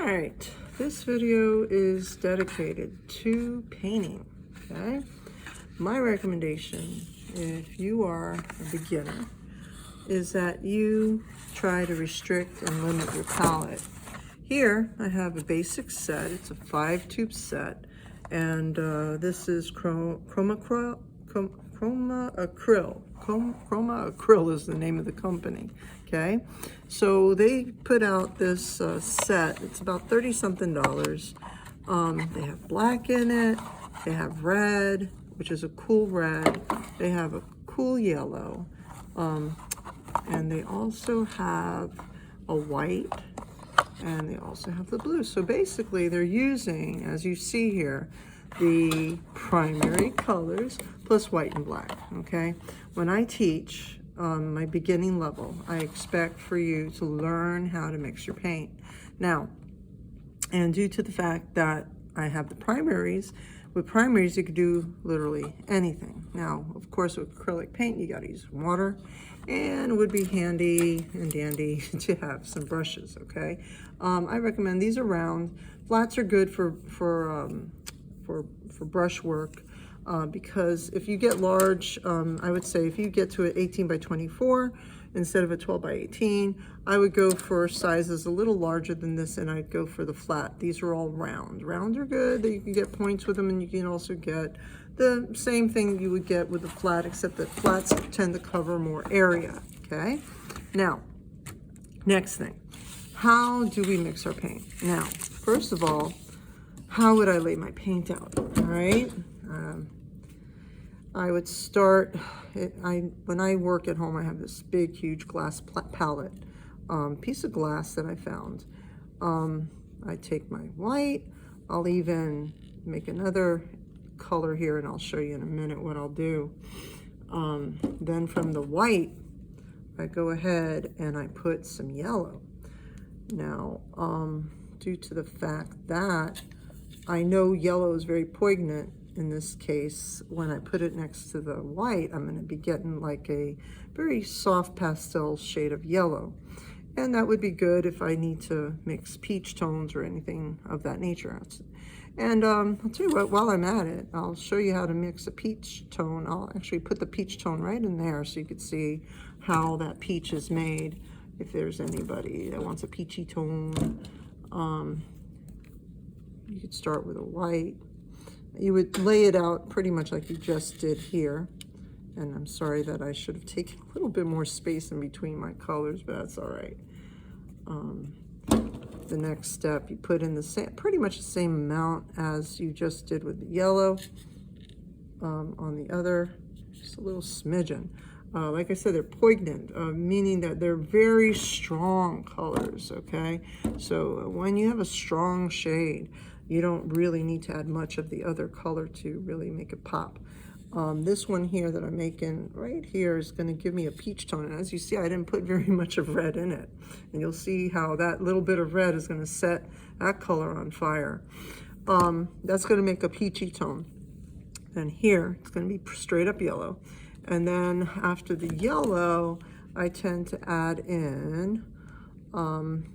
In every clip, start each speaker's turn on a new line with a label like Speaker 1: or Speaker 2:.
Speaker 1: Alright, this video is dedicated to painting, okay? My recommendation, if you are a beginner, is that you try to restrict and limit your palette. Here, I have a basic set. It's a 5-tube set, and this is Chroma Acryl is the name of the company. Okay, so they put out this set. It's about $30-something. They have black in it. They have red, which is a cool red. They have a cool yellow, and they also have a white, and they also have the blue. So basically, they're using, as you see here, the primary colors plus white and black. Okay, when I teach my beginning level, I expect for you to learn how to mix your paint. Now, and due to the fact that I have the primaries, with primaries you could do literally anything. Now, of course, with acrylic paint you got to use water, and it would be handy and dandy to have some brushes. Okay, I recommend these are round. Flats are good for brush work. Because if you get large, I would say if you get to an 18 by 24 instead of a 12 by 18, I would go for sizes a little larger than this, and I'd go for the flat. These are all round. Round are good. You can get points with them, and you can also get the same thing you would get with the flat, except that flats tend to cover more area. Okay. Now, next thing, how do we mix our paint? Now, first of all, how would I lay my paint out? All right. I would start, when I work at home, I have this big, huge glass palette, piece of glass that I found. I take my white, I'll even make another color here, and I'll show you in a minute what I'll do. Then from the white, I go ahead and I put some yellow. Now, due to the fact that I know yellow is very poignant, in this case, when I put it next to the white, I'm going to be getting like a very soft pastel shade of yellow. And that would be good if I need to mix peach tones or anything of that nature. And I'll tell you what, while I'm at it, I'll show you how to mix a peach tone. I'll actually put the peach tone right in there so you can see how that peach is made, if there's anybody that wants a peachy tone. You could start with a white. You would lay it out pretty much like you just did here. And I'm sorry that I should have taken a little bit more space in between my colors, but that's all right. The next step, you put in the same, pretty much the same amount as you just did with the yellow. On the other, just a little smidgen. Like I said, they're poignant, meaning that they're very strong colors, okay? So when you have a strong shade, you don't really need to add much of the other color to really make it pop. This one here that I'm making right here is going to give me a peach tone. And as you see, I didn't put very much of red in it. And you'll see how that little bit of red is going to set that color on fire. That's going to make a peachy tone. Then here, it's going to be straight up yellow. And then after the yellow, I tend to add in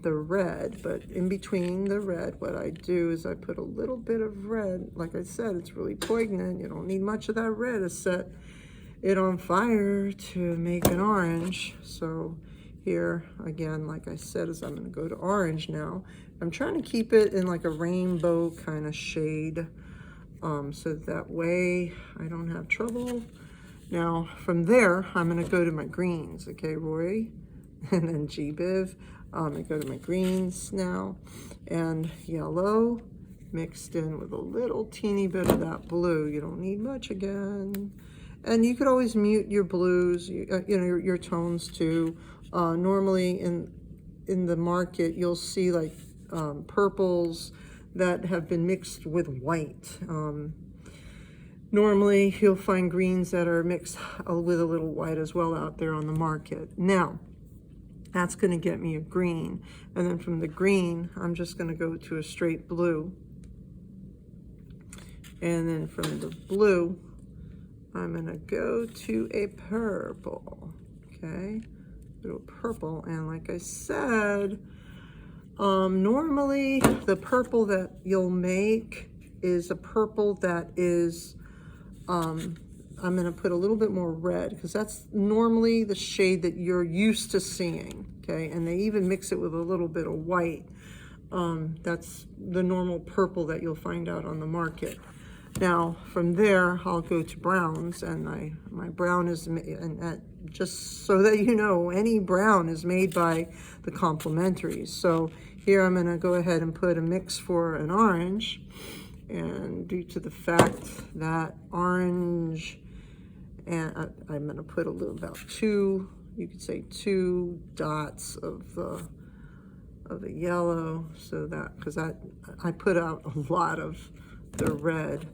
Speaker 1: the red, but in between the red, what I do is I put a little bit of red. Like I said, it's really poignant. You don't need much of that red to set it on fire to make an orange. So here, again, like I said, is I'm going to go to orange now. I'm trying to keep it in like a rainbow kind of shade, so that way I don't have trouble. Now, from there, I'm going to go to my greens, okay, Roy, and then G-Biv. I go to my greens now, and yellow mixed in with a little teeny bit of that blue. You don't need much again. And you could always mute your blues, you know, your tones too. Normally in the market, you'll see like purples that have been mixed with white. Normally, you'll find greens that are mixed with a little white as well out there on the market. Now, that's going to get me a green. And then from the green, I'm just going to go to a straight blue. And then from the blue, I'm going to go to a purple. Okay, little purple. And like I said, Normally the purple that you'll make is a purple that is, I'm going to put a little bit more red because that's normally the shade that you're used to seeing, okay? And they even mix it with a little bit of white. That's the normal purple that you'll find out on the market. Now from there I'll go to browns, and my brown is, and just so that you know, any brown is made by the complementaries. So here I'm going to go ahead and put a mix for an orange, and due to the fact that orange, and I'm going to put a little, about two, you could say 2 dots of the yellow, so that, because I put out a lot of the red,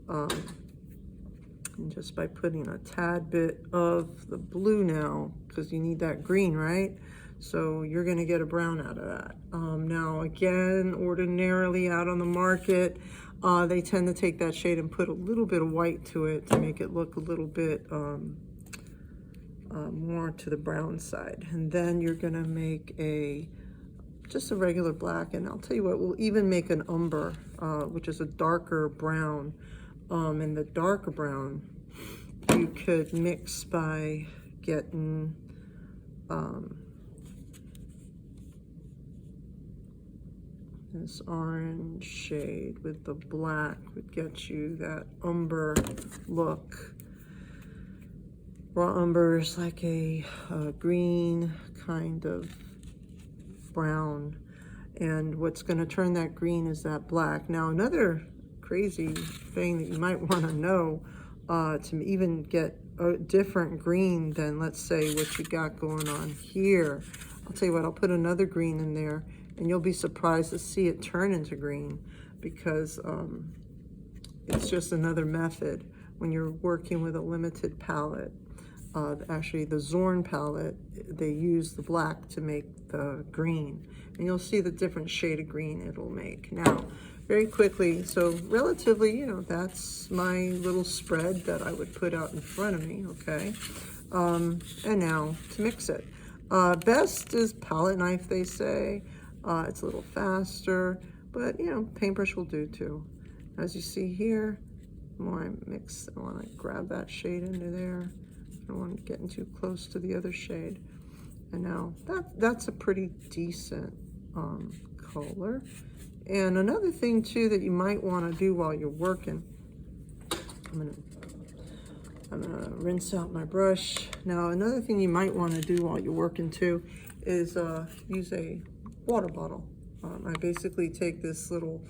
Speaker 1: and just by putting a tad bit of the blue now, because you need that green, right? So you're going to get a brown out of that. Now again, ordinarily out on the market, they tend to take that shade and put a little bit of white to it to make it look a little bit more to the brown side. And then you're going to make just a regular black, and I'll tell you what, we'll even make an umber, which is a darker brown. And the darker brown you could mix by getting this orange shade with the black would get you that umber look. Raw umber is like a green kind of brown, and what's going to turn that green is that black. Now another crazy thing that you might want to know, to even get a different green than, let's say, what you got going on here. I'll tell you what, I'll put another green in there, and you'll be surprised to see it turn into green, because it's just another method when you're working with a limited palette. Actually, the Zorn palette, they use the black to make the green, and you'll see the different shade of green it'll make. Now, very quickly, so relatively, you know, that's my little spread that I would put out in front of me, okay? And now to mix it. Best is palette knife, they say. It's a little faster, but, you know, paintbrush will do too. As you see here, the more I mix, I want to grab that shade into there. I don't want to get too close to the other shade. And now that's a pretty decent color. And another thing too that you might want to do while you're working, I'm gonna rinse out my brush. Now another thing you might want to do while you're working too is use a water bottle. I basically take this little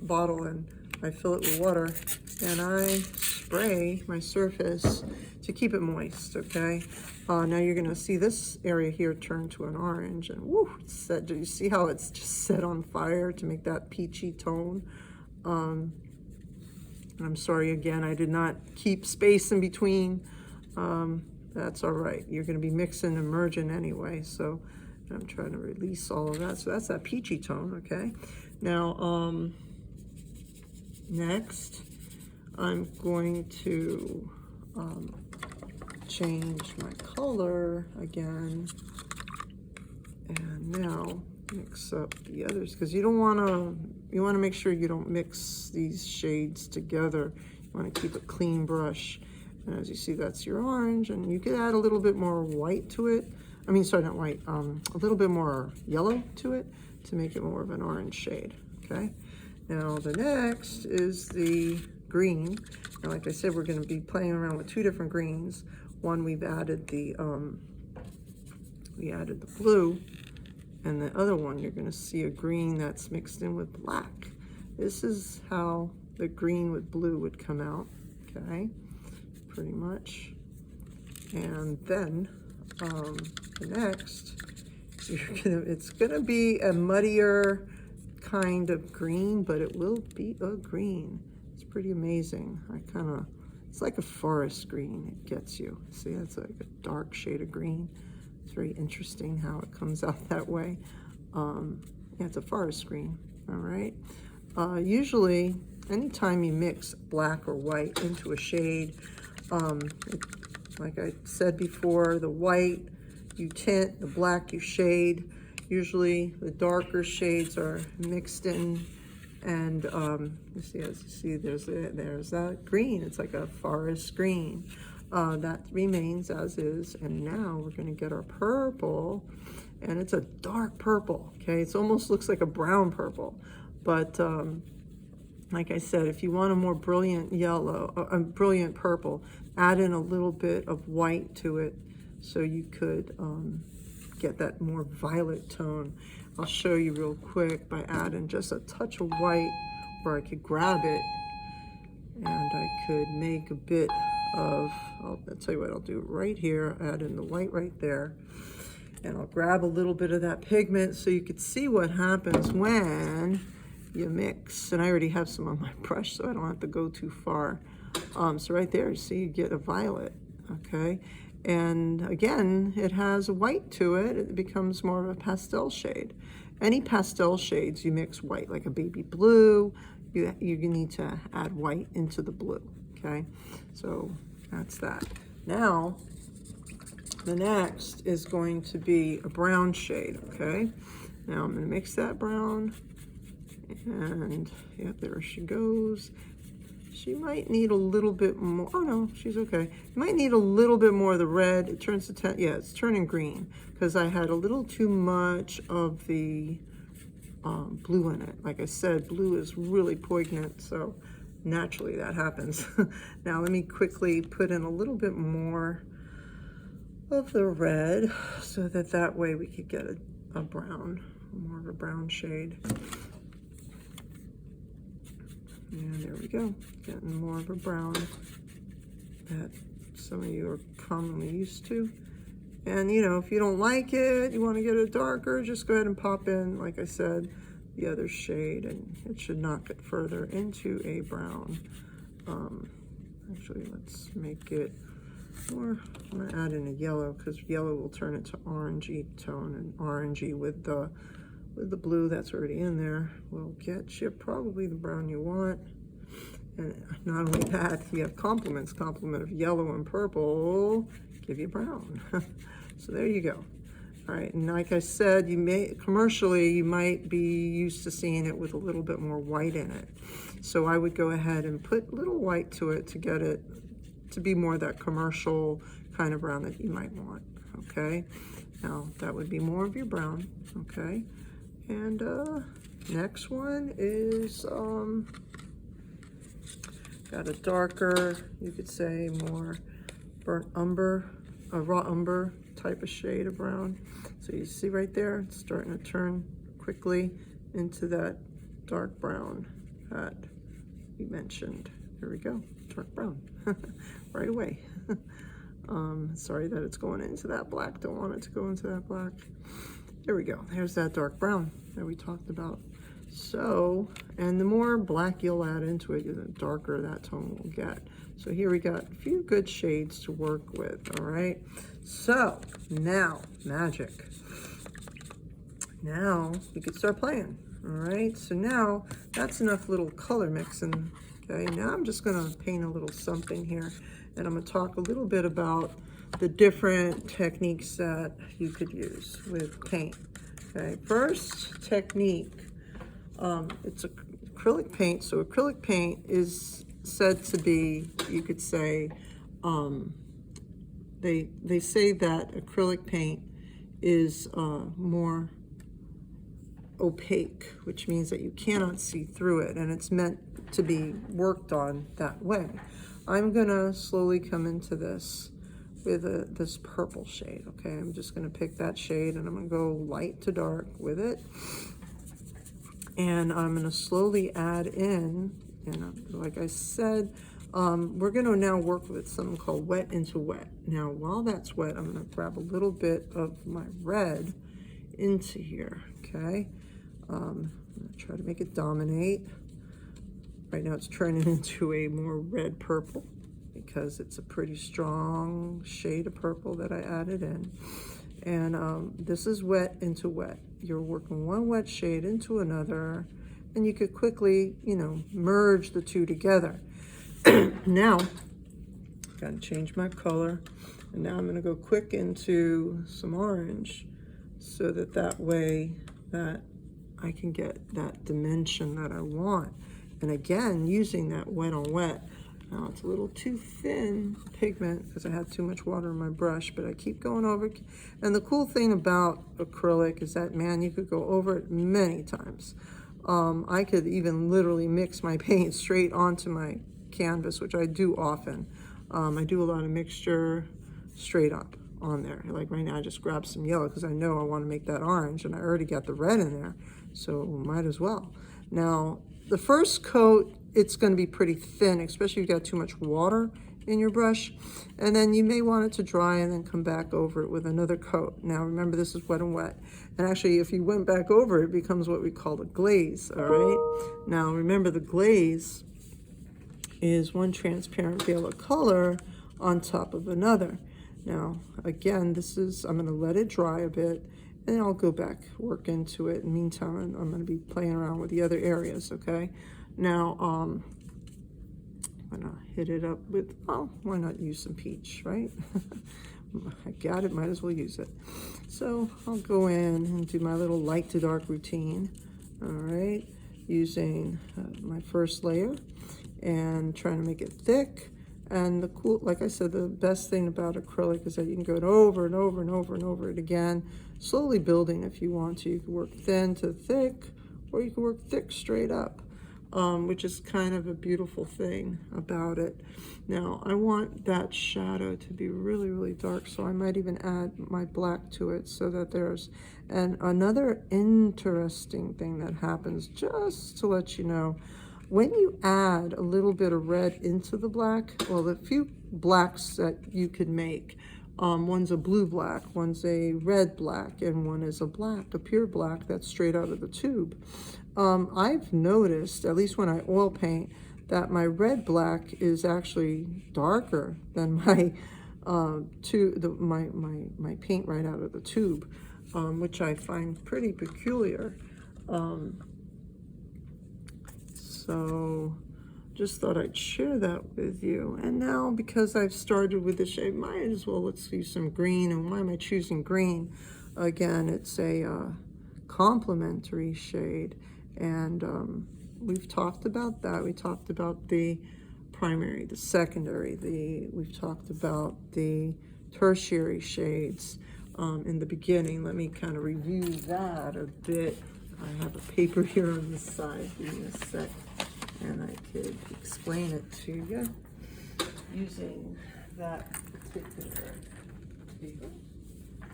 Speaker 1: bottle and I fill it with water, and I spray my surface to keep it moist, okay? Now you're gonna see this area here turn to an orange, and woo, it's set. Do you see how it's just set on fire to make that peachy tone? I'm sorry again, I did not keep space in between. That's all right. You're gonna be mixing and merging anyway, so I'm trying to release all of that. So that's that peachy tone, okay? Now, next, I'm going to change my color again, and now mix up the others, because you want to make sure you don't mix these shades together. You want to keep a clean brush. And as you see, that's your orange, and you could add a little bit more white to it. I mean, sorry, not white, a little bit more yellow to it to make it more of an orange shade, okay? Now the next is the green. Now, like I said, we're going to be playing around with 2 different greens. One, we've added the blue, and the other one, you're going to see a green that's mixed in with black. This is how the green with blue would come out, okay? Pretty much. And then the next, it's gonna be a muddier kind of green, but it will be a green. It's pretty amazing. It's like a forest green. It gets you. See, that's like a dark shade of green. It's very interesting how it comes out that way. Yeah, it's a forest green. All right. Usually, anytime you mix black or white into a shade, like I said before, the white you tint, the black you shade. Usually the darker shades are mixed in, and you see, as you see, there's that green. It's like a forest green. That remains as is, and now we're going to get our purple, and it's a dark purple. Okay, it almost looks like a brown purple, but like I said, if you want a more brilliant yellow, a brilliant purple, add in a little bit of white to it, so you could get that more violet tone. I'll show you real quick by adding just a touch of white, or I could grab it and I could make a bit of, I'll tell you what I'll do right here, add in the white right there, and I'll grab a little bit of that pigment so you could see what happens when you mix. And I already have some on my brush, so I don't have to go too far. So right there, you see, you get a violet, okay? And again, it has a white to it. It becomes more of a pastel shade. Any pastel shades, you mix white, like a baby blue, you need to add white into the blue, okay? So that's that. Now, the next is going to be a brown shade, okay? Now I'm gonna mix that brown, and yeah, there she goes. She might need a little bit more. Oh no, she's okay. You might need a little bit more of the red. It turns to yeah, it's turning green because I had a little too much of the blue in it. Like I said, blue is really poignant, so naturally that happens. Now let me quickly put in a little bit more of the red, so that way we could get a brown, more of a brown shade. And there we go, getting more of a brown that some of you are commonly used to. And you know, if you don't like it, you want to get it darker, just go ahead and pop in, like I said, the other shade, and it should knock it further into a brown. Actually, let's make it more, I'm going to add in a yellow, because yellow will turn it to orangey tone, and orangey with the blue that's already in there will get you probably the brown you want. And not only that, you have complement of yellow and purple, give you brown. So there you go. All right, and like I said, commercially, you might be used to seeing it with a little bit more white in it. So I would go ahead and put a little white to it to get it to be more that commercial kind of brown that you might want, okay? Now, that would be more of your brown, okay? And next one is, got a darker, you could say more burnt umber, a raw umber type of shade of brown. So you see right there, it's starting to turn quickly into that dark brown that we mentioned. Here we go, dark brown, right away. Sorry that it's going into that black, don't want it to go into that black. There we go, there's that dark brown that we talked about. So, and the more black you'll add into it, the darker that tone will get. So here we got a few good shades to work with, all right? So, now, magic. Now, we can start playing, all right? So now, that's enough little color mixing, okay? Now I'm just gonna paint a little something here, and I'm gonna talk a little bit about the different techniques that you could use with paint, okay? First technique, it's acrylic paint. So acrylic paint is said to be, you could say, they say that acrylic paint is more opaque, which means that you cannot see through it, and it's meant to be worked on that way. I'm gonna slowly come into this with this purple shade, okay? I'm just gonna pick that shade and I'm gonna go light to dark with it. And I'm gonna slowly add in, and like I said, we're gonna now work with something called wet into wet. Now, while that's wet, I'm gonna grab a little bit of my red into here, okay? I'm gonna try to make it dominate. Right now it's turning into a more red purple because it's a pretty strong shade of purple that I added in. And this is wet into wet. You're working one wet shade into another, and you could quickly, you know, merge the two together. Now, gotta change my color, and now I'm gonna go quick into some orange so that way that I can get that dimension that I want. And again, using that wet on wet. Now it's a little too thin pigment because I had too much water in my brush, but I keep going over. And the cool thing about acrylic is that, man, you could go over it many times. I could even literally mix my paint straight onto my canvas, which I do often. I do a lot of mixture straight up on there. Like right now I just grabbed some yellow because I know I want to make that orange, and I already got the red in there, so might as well. Now the first coat, it's going to be pretty thin, especially if you've got too much water in your brush, and then you may want it to dry and then come back over it with another coat. Now remember, this is wet and wet, and actually if you went back over it, it becomes what we call a glaze. All right, now remember, the glaze is one transparent veil of color on top of another. Now again, this is, I'm going to let it dry a bit, and I'll go back, work into it. In the meantime, I'm going to be playing around with the other areas. Okay, now I'm gonna hit it up with, oh, why not use some peach, right? I got it, might as well use it. So I'll go in and do my little light to dark routine. All right, using my first layer and trying to make it thick. And the cool, like I said, the best thing about acrylic is that you can go over and over and over and over it again, slowly building if you want to. You can work thin to thick, or you can work thick straight up, which is kind of a beautiful thing about it. Now, I want that shadow to be really, really dark, so I might even add my black to it so that there's, and another interesting thing that happens, just to let you know, when you add a little bit of red into the black, well, the few blacks that you could make, one's a blue black, one's a red black, and one is a black, a pure black that's straight out of the tube. I've noticed, at least when I oil paint, that my red black is actually darker than my my paint right out of the tube, which I find pretty peculiar. So just thought I'd share that with you. And now, because I've started with the shade, might as well, let's use some green. And why am I choosing green? Again, it's a complementary shade, and we've talked about that. We talked about the primary, the secondary, we've talked about the tertiary shades in the beginning. Let me kind of review that a bit. I have a paper here on the side. Give me a sec, and I could explain it to you using that particular paper.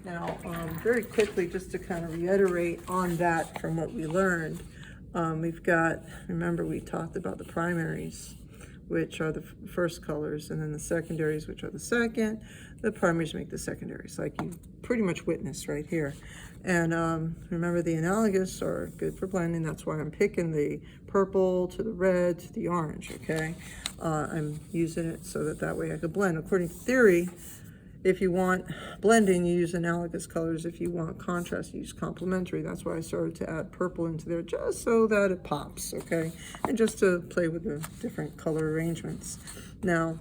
Speaker 1: Now, very quickly, just to kind of reiterate on that from what we learned, we've got, remember we talked about the primaries, which are the first colors, and then the secondaries, which are the second. The primaries make the secondaries, like you pretty much witnessed right here. And remember, the analogous are good for blending. That's why I'm picking the purple to the red to the orange, okay? I'm using it so that way I could blend. According to theory, if you want blending, you use analogous colors. If you want contrast, you use complementary. That's why I started to add purple into there, just so that it pops, okay? And just to play with the different color arrangements. Now,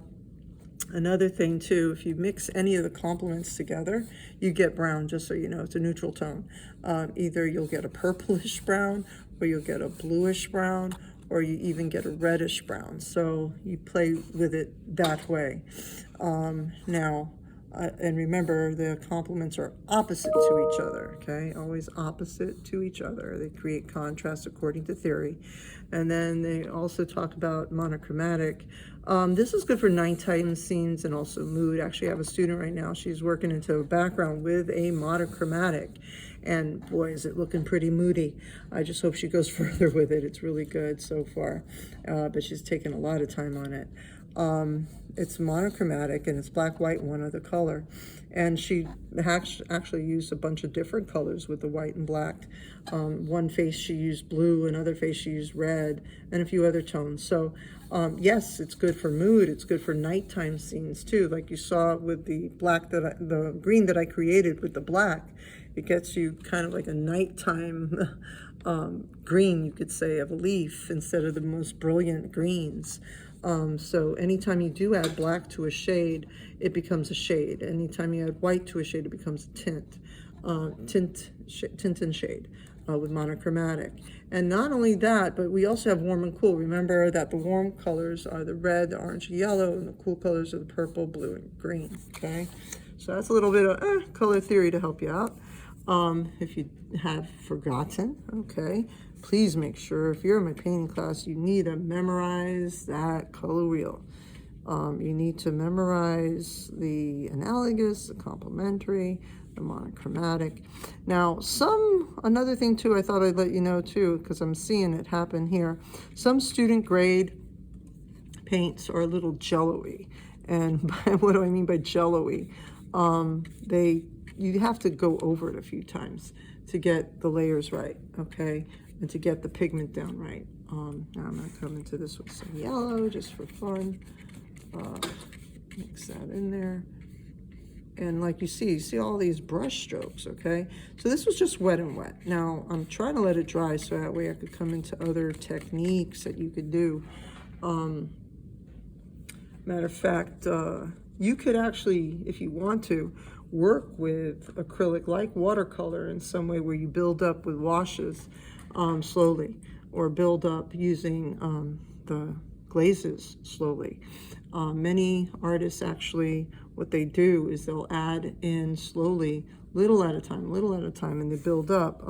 Speaker 1: another thing too, if you mix any of the complements together, you get brown, just so you know. It's a neutral tone. Either you'll get a purplish brown, or you'll get a bluish brown, or you even get a reddish brown. So you play with it that way. Now, and remember, the complements are opposite to each other, okay? Always opposite to each other. They create contrast according to theory. And then they also talk about monochromatic. This is good for nighttime scenes and also mood. Actually, I have a student right now. She's working into a background with a monochromatic. And boy, is it looking pretty moody. I just hope she goes further with it. It's really good so far. But she's taken a lot of time on it. It's monochromatic, and it's black, white, one other color. And she actually used a bunch of different colors with the white and black. One face she used blue, another face she used red, and a few other tones. So yes, it's good for mood. It's good for nighttime scenes too. Like you saw with the the green that I created with the black, it gets you kind of like a nighttime green, you could say, of a leaf instead of the most brilliant greens. So anytime you do add black to a shade, it becomes a shade. Anytime you add white to a shade, it becomes a tint. tint and shade with monochromatic. And not only that, but we also have warm and cool. Remember that the warm colors are the red, the orange, and yellow, and the cool colors are the purple, blue, and green, okay? So that's a little bit of color theory to help you out. If you have forgotten, okay, please make sure if you're in my painting class, you need to memorize that color wheel. You need to memorize the analogous, the complementary, the monochromatic. Now, another thing too, I thought I'd let you know too, because I'm seeing it happen here. Some student grade paints are a little jello-y. And what do I mean by jello-y? You have to go over it a few times to get the layers right, okay? And to get the pigment down right. Now I'm gonna come into this with some yellow just for fun. Mix that in there. And like you see all these brush strokes, okay? So this was just wet and wet. Now I'm trying to let it dry so that way I could come into other techniques that you could do. Matter of fact, you could actually, if you want to, work with acrylic like watercolor in some way where you build up with washes slowly, or build up using the glazes slowly. Many artists actually, what they do is they'll add in slowly, little at a time, and they build up.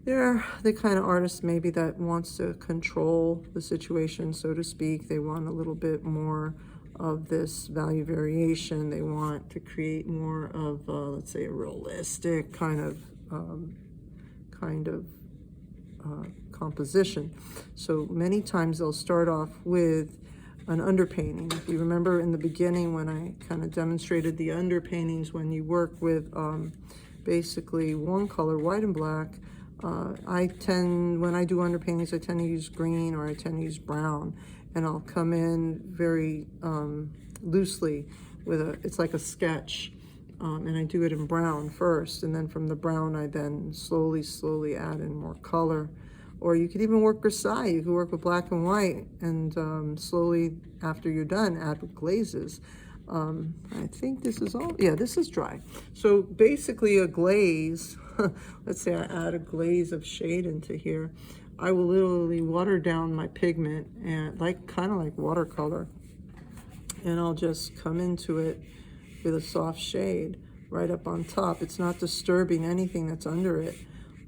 Speaker 1: They're the kind of artist maybe that wants to control the situation, so to speak. They want a little bit more of this value variation. They want to create more of, let's say, a realistic kind of composition. So many times they'll start off with an underpainting. If you remember in the beginning when I kind of demonstrated the underpaintings, when you work with basically one color, white and black, when I do underpaintings, I tend to use green or I tend to use brown, and I'll come in very loosely with it's like a sketch, and I do it in brown first, and then from the brown I then slowly add in more color. Or you could even work grisaille. You could work with black and white, and slowly after you're done, add with glazes. I think this is all, yeah, this is dry. So basically a glaze, let's say I add a glaze of shade into here, I will literally water down my pigment and kind of like watercolor, and I'll just come into it with a soft shade right up on top. It's not disturbing anything that's under it.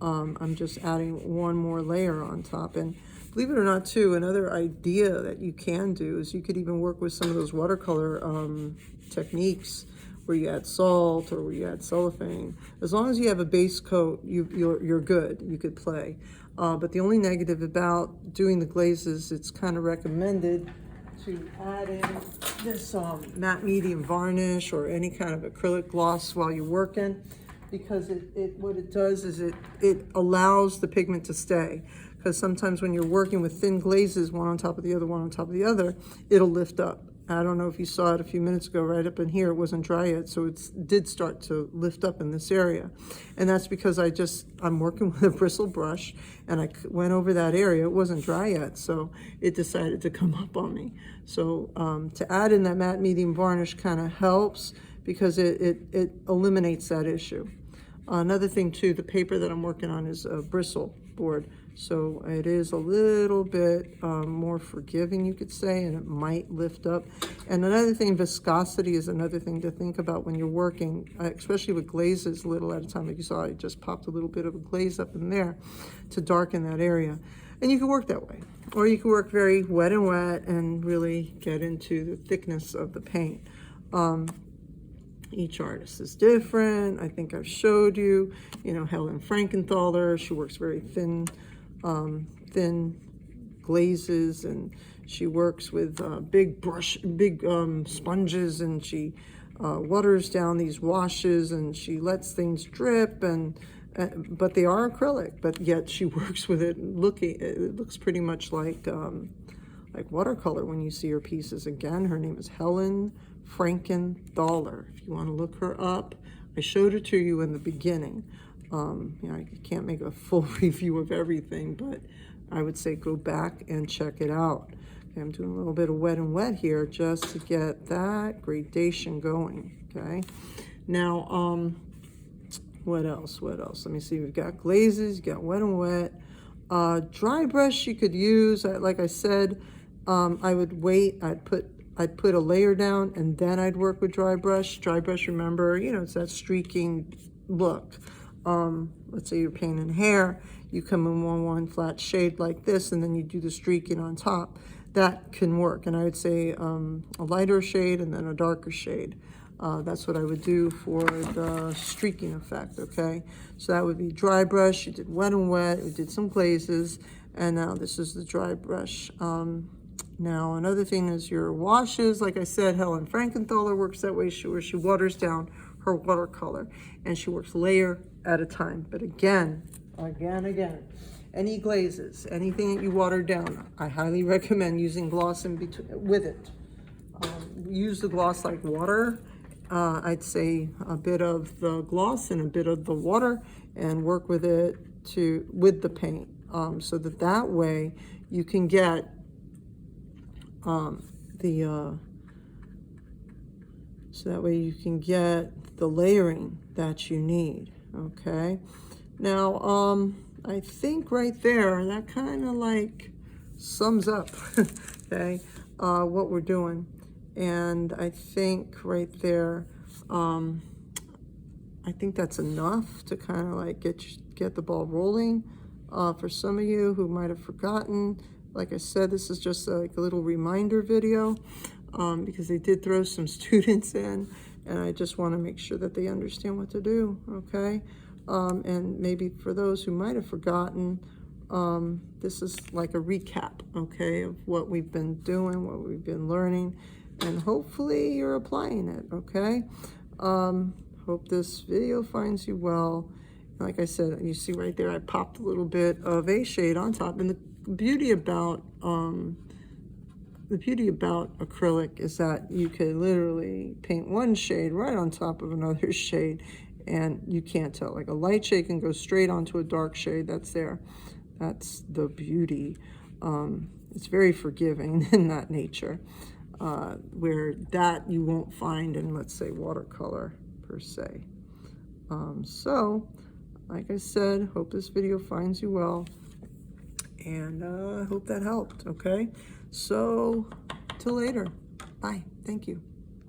Speaker 1: I'm just adding one more layer on top. And believe it or not too, another idea that you can do is you could even work with some of those watercolor techniques where you add salt or where you add cellophane. As long as you have a base coat, you're good. You could play. But the only negative about doing the glazes, it's kind of recommended to add in this matte medium varnish or any kind of acrylic gloss while you're working, because what it does is it allows the pigment to stay. Because sometimes when you're working with thin glazes, one on top of the other, one on top of the other, it'll lift up. I don't know if you saw it a few minutes ago, right up in here, it wasn't dry yet, so it did start to lift up in this area. And that's because I'm working with a bristle brush, and I went over that area, it wasn't dry yet, so it decided to come up on me. So to add in that matte medium varnish kind of helps, because it eliminates that issue. Another thing too, the paper that I'm working on is a bristle board, so it is a little bit more forgiving, you could say, and it might lift up. And another thing, viscosity is another thing to think about when you're working, especially with glazes, little at a time. Like you saw, I just popped a little bit of a glaze up in there to darken that area. And you can work that way. Or you can work very wet and really get into the thickness of the paint. Each artist is different. I think I've showed you, Helen Frankenthaler, she works very thin glazes, and she works with big sponges, and she waters down these washes, and she lets things drip, but they are acrylic, but yet she works with it. It looks pretty much like watercolor when you see her pieces. Again, her name is Helen Frankenthaler. If you want to look her up, I showed it to you in the beginning. I can't make a full review of everything, but I would say go back and check it out. Okay, I'm doing a little bit of wet and wet here just to get that gradation going. Okay, now What else? What else? Let me see. We've got glazes, you got wet and wet. Dry brush you could use. Like I said, I would wait. I'd put a layer down and then I'd work with dry brush. Dry brush, remember, you know, it's that streaking look. Let's say you're painting hair, you come in one flat shade like this, and then you do the streaking on top. That can work. And I would say a lighter shade and then a darker shade. That's what I would do for the streaking effect, okay? So that would be dry brush. You did wet and wet, we did some glazes, and now this is the dry brush. Now, another thing is your washes. Like I said, Helen Frankenthaler works that way, where she waters down her watercolor, and she works layer at a time. But again, any glazes, anything that you water down, I highly recommend using gloss in between with it. Use the gloss like water. I'd say a bit of the gloss and a bit of the water, and work with it with the paint, so that way you can get the layering that you need. Okay, now I think right there that kind of like sums up okay, what we're doing. And I think right there, I think that's enough to kind of like get the ball rolling. For some of you who might have forgotten, like I said, this is just like a little reminder video, because they did throw some students in, and I just want to make sure that they understand what to do, okay? And maybe for those who might have forgotten, this is like a recap, okay, of what we've been doing, what we've been learning, and hopefully you're applying it, okay? Hope this video finds you well. Like I said, you see right there, I popped a little bit of a shade on top. And the beauty about acrylic is that you can literally paint one shade right on top of another shade, and you can't tell. Like a light shade can go straight onto a dark shade. That's the beauty. It's very forgiving in that nature. Where that you won't find in, let's say, watercolor per se. So, like I said, hope this video finds you well, and I hope that helped, okay? So, till later. Bye. Thank you.